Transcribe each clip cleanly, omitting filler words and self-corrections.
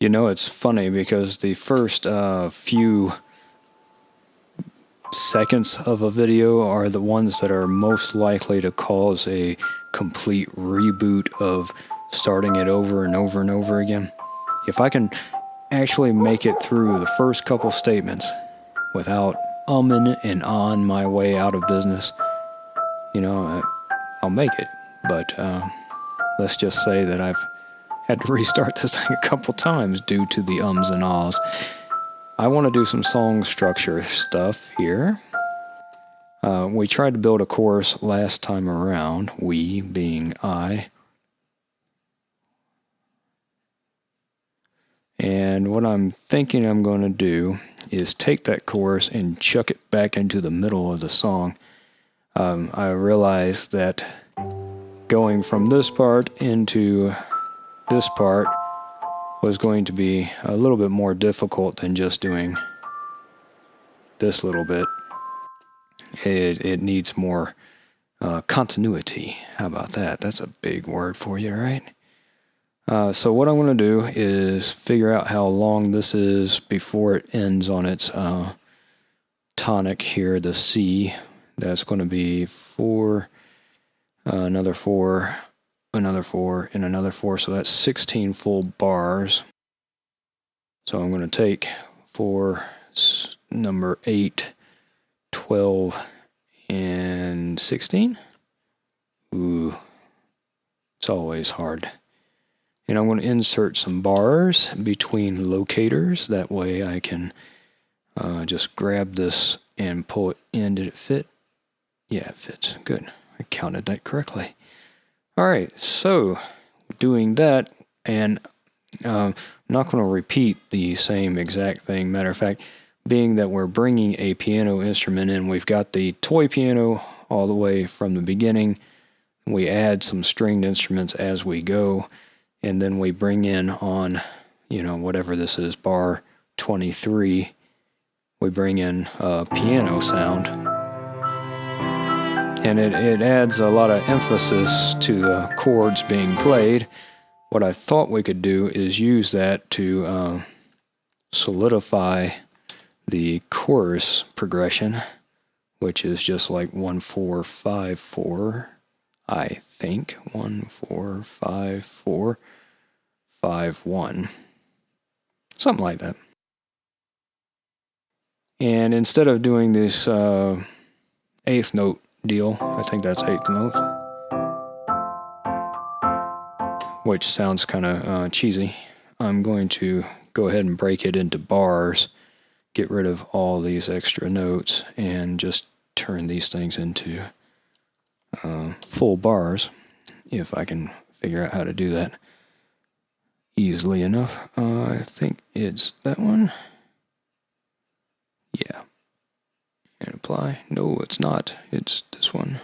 You know, it's funny because the first few seconds of a video are the ones that are most likely to cause a complete reboot of starting it over and over and over again. If I can actually make it through the first couple statements without umming and on my way out of business, you know, I'll make it. But let's just say that I've had to restart this thing a couple times due to the ums and ahs. I want to do some song structure stuff here. We tried to build a chorus last time around, we being I. And what I'm thinking I'm going to do is take that chorus and chuck it back into the middle of the song. I realized that going from this part into this part was going to be a little bit more difficult than just doing this little bit. It needs more continuity. How about that? That's a big word for you, right? So what I'm going to do is figure out how long this is before it ends on its tonic here, the C. That's going to be 4, another 4, another 4, and another 4. So that's 16 full bars. So I'm going to take 4, number 8, 12, and 16. Ooh, it's always hard. And I'm going to insert some bars between locators. That way I can just grab this and pull it in. Did it fit? Yeah, it fits. Good. I counted that correctly. All right, so doing that, and I'm not going to repeat the same exact thing. Matter of fact, being that we're bringing a piano instrument in, we've got the toy piano all the way from the beginning. We add some stringed instruments as we go, and then we bring in on, you know, whatever this is, bar 23, we bring in a piano sound. And it adds a lot of emphasis to the chords being played. What I thought we could do is use that to solidify the chorus progression, which is just like 1 4 5 4, I think 1 4 5 4 5 1, something like that. And instead of doing this eighth note deal, I think that's eighth note, which sounds kind of cheesy, I'm going to go ahead and break it into bars, get rid of all these extra notes, and just turn these things into full bars, if I can figure out how to do that easily enough. I think it's that one. Yeah. And apply. No, it's not. It's this one.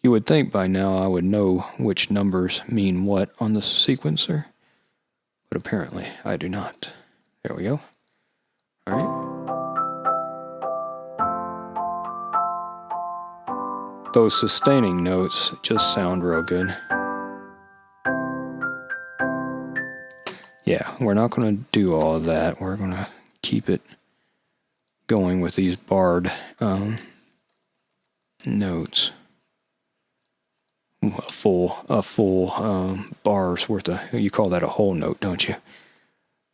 You would think by now I would know which numbers mean what on the sequencer, but apparently I do not. There we go. All right. Those sustaining notes just sound real good. Yeah, we're not going to do all of that. We're going to keep it going with these barred notes. A full bar's worth of, you call that a whole note, don't you?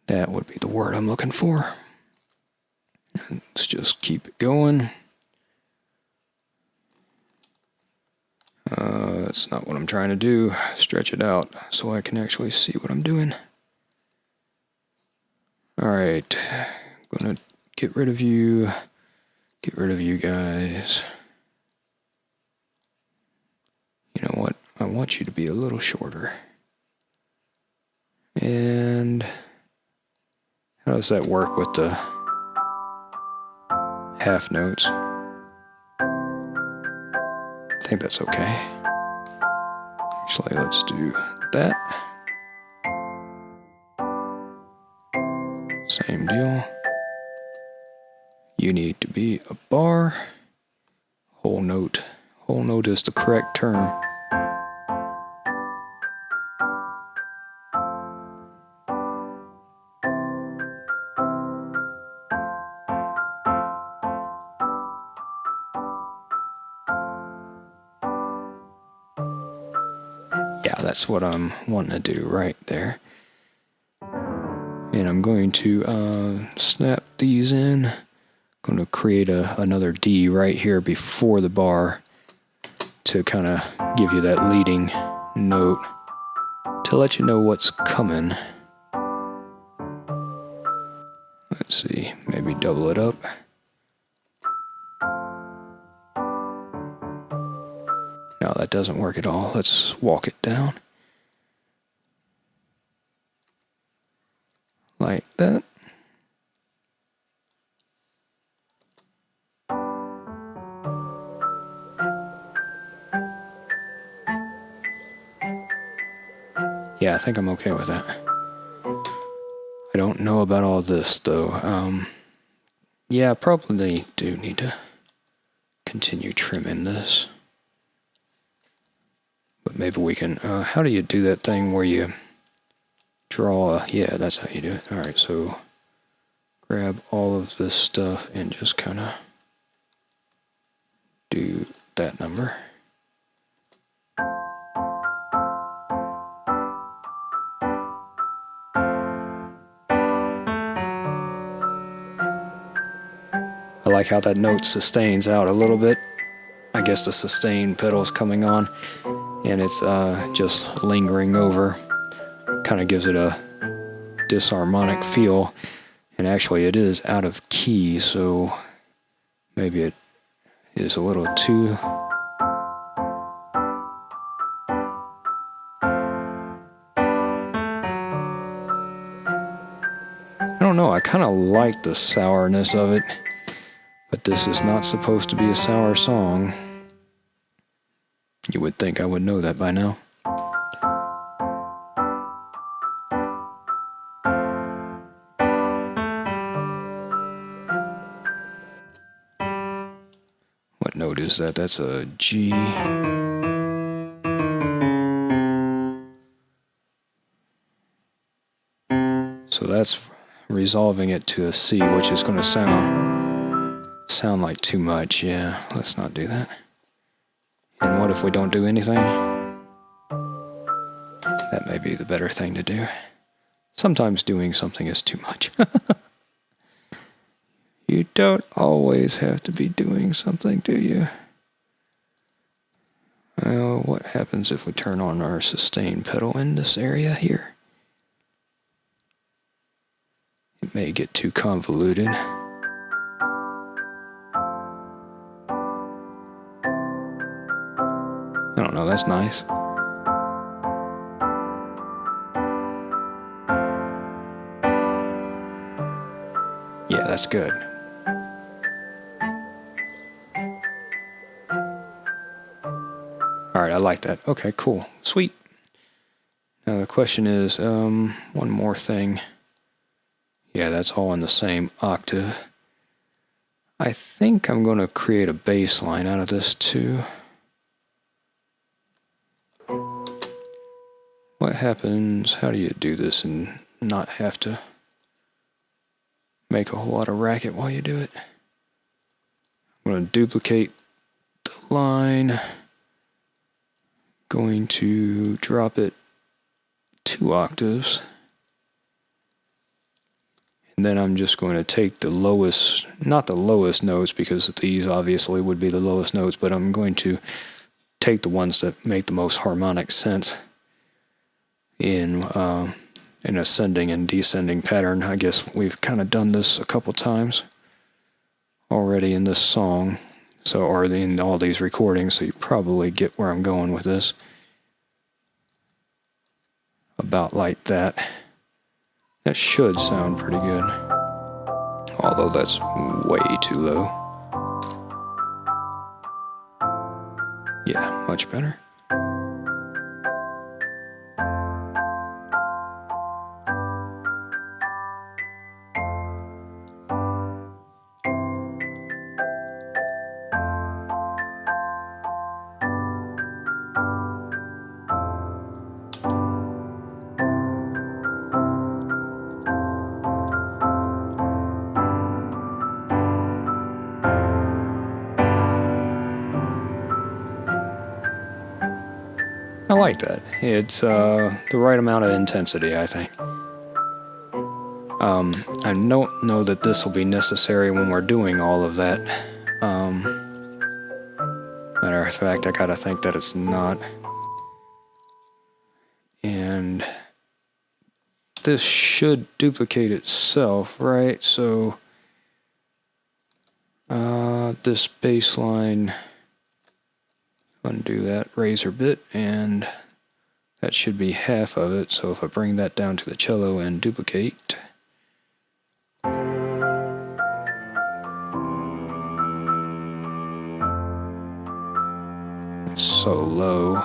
That would be the word I'm looking for. Let's just keep it going. That's not what I'm trying to do. Stretch it out so I can actually see what I'm doing. All right, I'm gonna get rid of you guys. You know what? I want you to be a little shorter. And how does that work with the half notes? I think that's okay. Actually, let's do that. Same deal. You need to be a bar. Whole note. Whole note is the correct term. Yeah, that's what I'm wanting to do right there. And I'm going to snap these in. I'm going to create another D right here before the bar to kind of give you that leading note to let you know what's coming. Let's see, maybe double it up. No, that doesn't work at all. Let's walk it down. Like that. Yeah, I think I'm okay with that. I don't know about all this though. Yeah, probably do need to continue trimming this. But maybe we can, how do you do that thing where you draw yeah, that's how you do it. All right, so grab all of this stuff and just kind of do that number. I like how that note sustains out a little bit. I guess the sustain pedal's coming on and it's just lingering over. Kind of gives it a disharmonic feel. And actually it is out of key, so maybe it is a little too... I don't know, I kind of like the sourness of it, but this is not supposed to be a sour song. You would think I would know that by now. What note is that? That's a G. So that's resolving it to a C, which is going to sound like too much. Yeah, let's not do that. And what if we don't do anything? That may be the better thing to do. Sometimes doing something is too much. You don't always have to be doing something, do you? Well, what happens if we turn on our sustain pedal in this area here? It may get too convoluted. I don't know, that's nice. Yeah, that's good. All right, I like that. Okay, cool. Sweet. Now the question is, one more thing. Yeah, that's all in the same octave. I think I'm going to create a bass line out of this too. What happens, how do you do this and not have to make a whole lot of racket while you do it? I'm going to duplicate the line. Going to drop it 2 octaves. And then I'm just going to take the lowest, not the lowest notes because these obviously would be the lowest notes, but I'm going to take the ones that make the most harmonic sense in an ascending and descending pattern. I guess we've kind of done this a couple times already in this song, so or in all these recordings, so you probably get where I'm going with this. About like that. That should sound pretty good, although that's way too low. Yeah, much better. I like that. It's the right amount of intensity, I think. I don't know that this will be necessary when we're doing all of that. Matter of fact, I gotta think that it's not. And this should duplicate itself, right? So this bass line, undo that razor bit, and that should be half of it. So if I bring that down to the cello and duplicate, it's so low.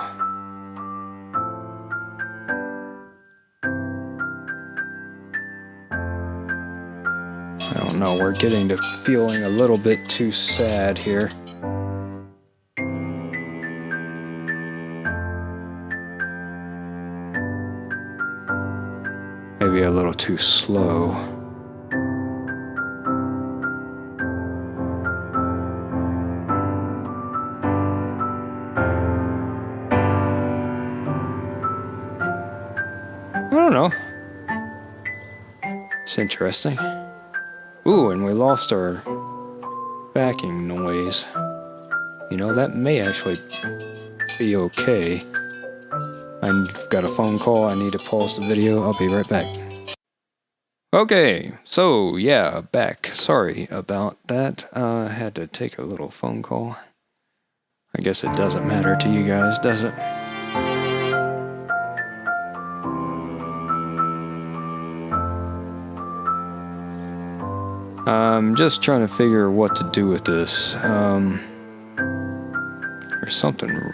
I don't know, we're getting to feeling a little bit too sad here. Maybe a little too slow. I don't know. It's interesting. Ooh, and we lost our backing noise. You know, that may actually be okay. I've got a phone call. I need to pause the video. I'll be right back. Okay, so yeah, back. Sorry about that. I had to take a little phone call. I guess it doesn't matter to you guys, does it? I'm just trying to figure what to do with this. There's something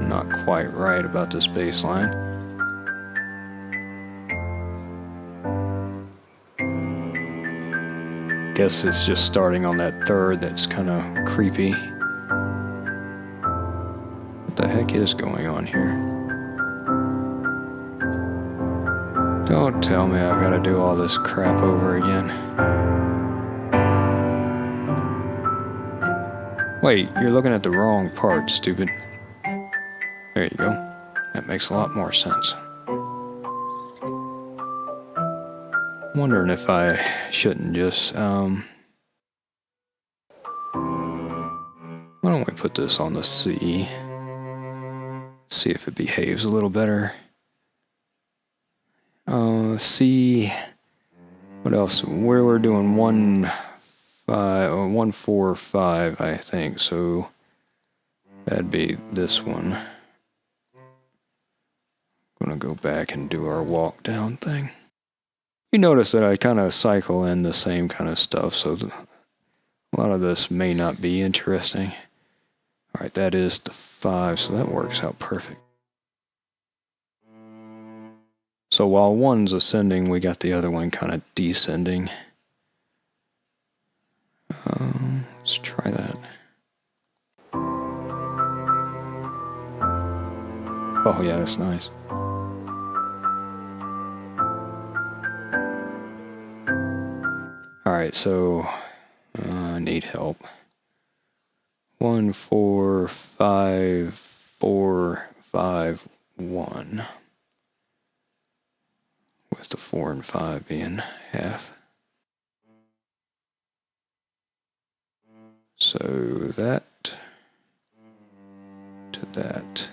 not quite right about this bass line. Guess it's just starting on that third that's kind of creepy. What the heck is going on here? Don't tell me I've got to do all this crap over again. Wait, you're looking at the wrong part, stupid. There you go. That makes a lot more sense. I'm wondering if I shouldn't just, why don't we put this on the C? See if it behaves a little better. C, what else? Where we're doing 1-4-5, I think, so that'd be this one. Gonna go back and do our walk down thing. You notice that I kind of cycle in the same kind of stuff, so a lot of this may not be interesting. Alright, that is the 5, so that works out perfect. So while one's ascending, we got the other one kind of descending. Let's try that. Oh yeah, that's nice. Alright, so I need help. 1-4-5-4-5-1. With the 4 and 5 being half. So that to that.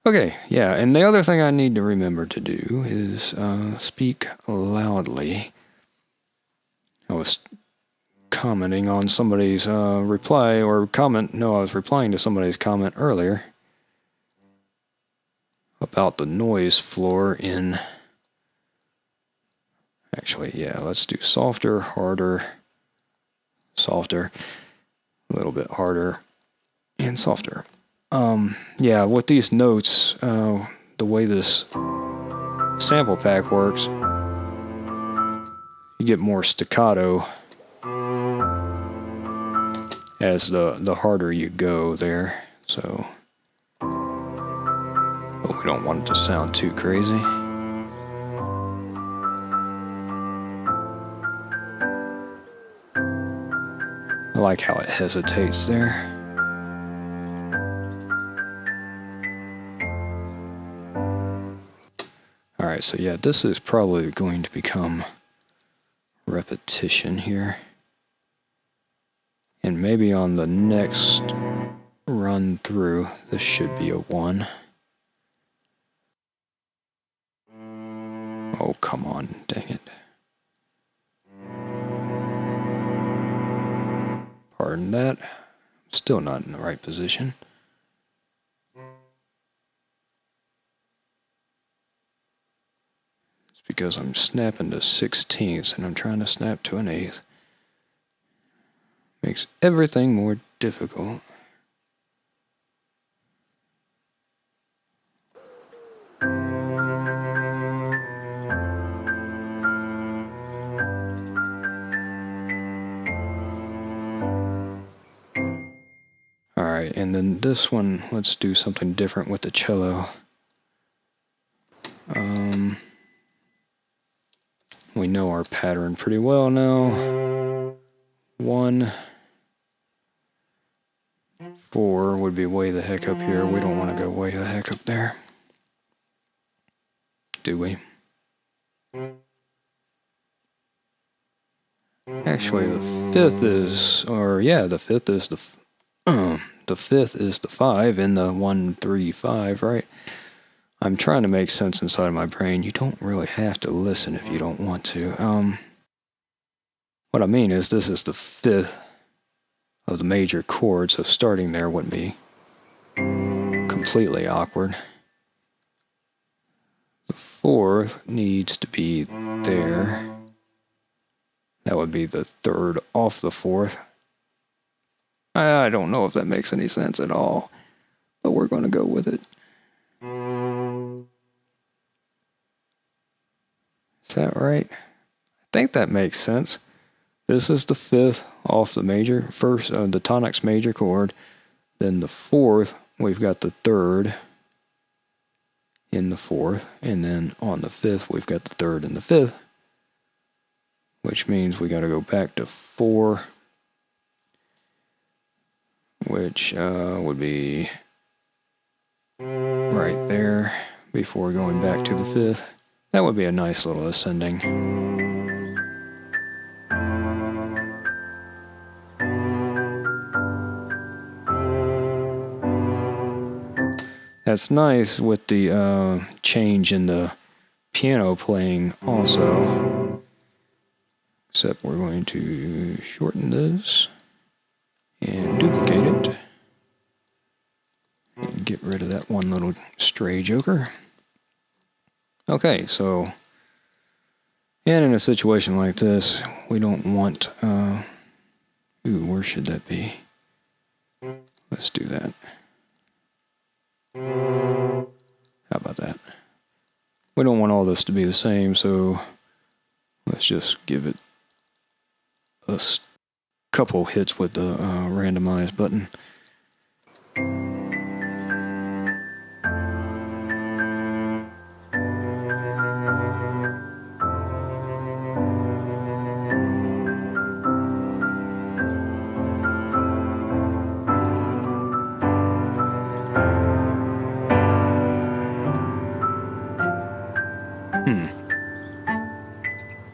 Okay, yeah, and the other thing I need to remember to do is speak loudly. I was commenting on somebody's reply or comment. No, I was replying to somebody's comment earlier about the noise floor in. Actually, yeah, let's do softer, harder, softer, a little bit harder, and softer. Yeah, with these notes, the way this sample pack works, you get more staccato as the harder you go there. So, but we don't want it to sound too crazy. I like how it hesitates there. Alright, so yeah, this is probably going to become repetition here. And maybe on the next run through, this should be a 1. Oh, come on, dang it. Pardon that. I'm still not in the right position. It's because I'm snapping to 16ths and I'm trying to snap to an 8th. Makes everything more difficult. Alright, and then this one, let's do something different with the cello. We know our pattern pretty well now. 1, 4 would be way the heck up here. We don't want to go way the heck up there. Do we? Actually, the 5th is, or yeah, the 5th is the 5th is the 5 in the 1, 3, 5, right? I'm trying to make sense inside of my brain. You don't really have to listen if you don't want to. What I mean is this is the 5th of the major chord, so starting there wouldn't be completely awkward. The 4th needs to be there. That would be the 3rd off the 4th. I don't know if that makes any sense at all, but we're going to go with it. Is that right? I think that makes sense. This is the 5th off the major, first the tonics major chord. Then the 4th, we've got the 3rd in the 4th. And then on the 5th, we've got the 3rd and the 5th. Which means we got to go back to 4. Which would be right there before going back to the 5th. That would be a nice little ascending. That's nice with the change in the piano playing also. Except we're going to shorten this and duplicate it. And get rid of that one little stray joker. Okay, so, and in a situation like this, we don't want, where should that be? Let's do that. How about that? We don't want all this to be the same, so let's just give it a couple hits with the randomize button.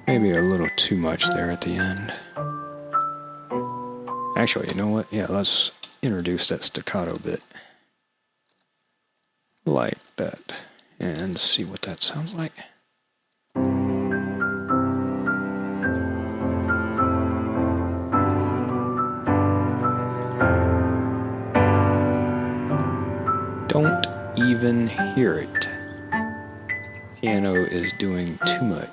Maybe a little too much there at the end. Actually, you know what? Yeah, let's introduce that staccato bit. Like that. And see what that sounds like. Don't even hear it. Piano is doing too much.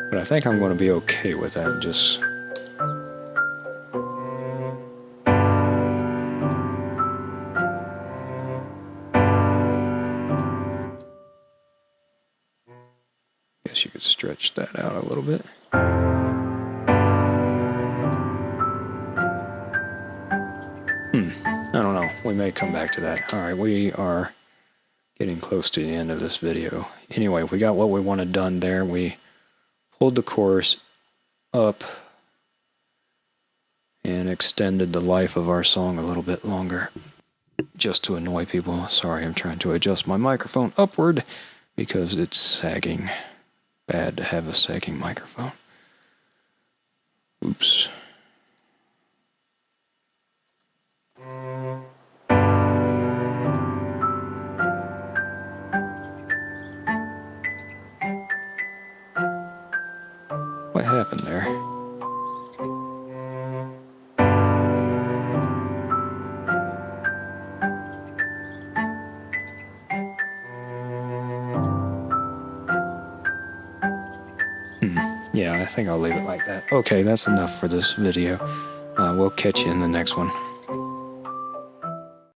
But I think I'm going to be okay with that. Just guess you could stretch that out a little bit. I don't know. We may come back to that. All right, we are getting close to the end of this video. Anyway, we got what we wanted done there. We pulled the chorus up and extended the life of our song a little bit longer. just to annoy people. Sorry, I'm trying to adjust my microphone upward because it's sagging. Bad to have a sagging microphone. Oops. What happened there? Yeah, I think I'll leave it like that. Okay, that's enough for this video. We'll catch you in the next one.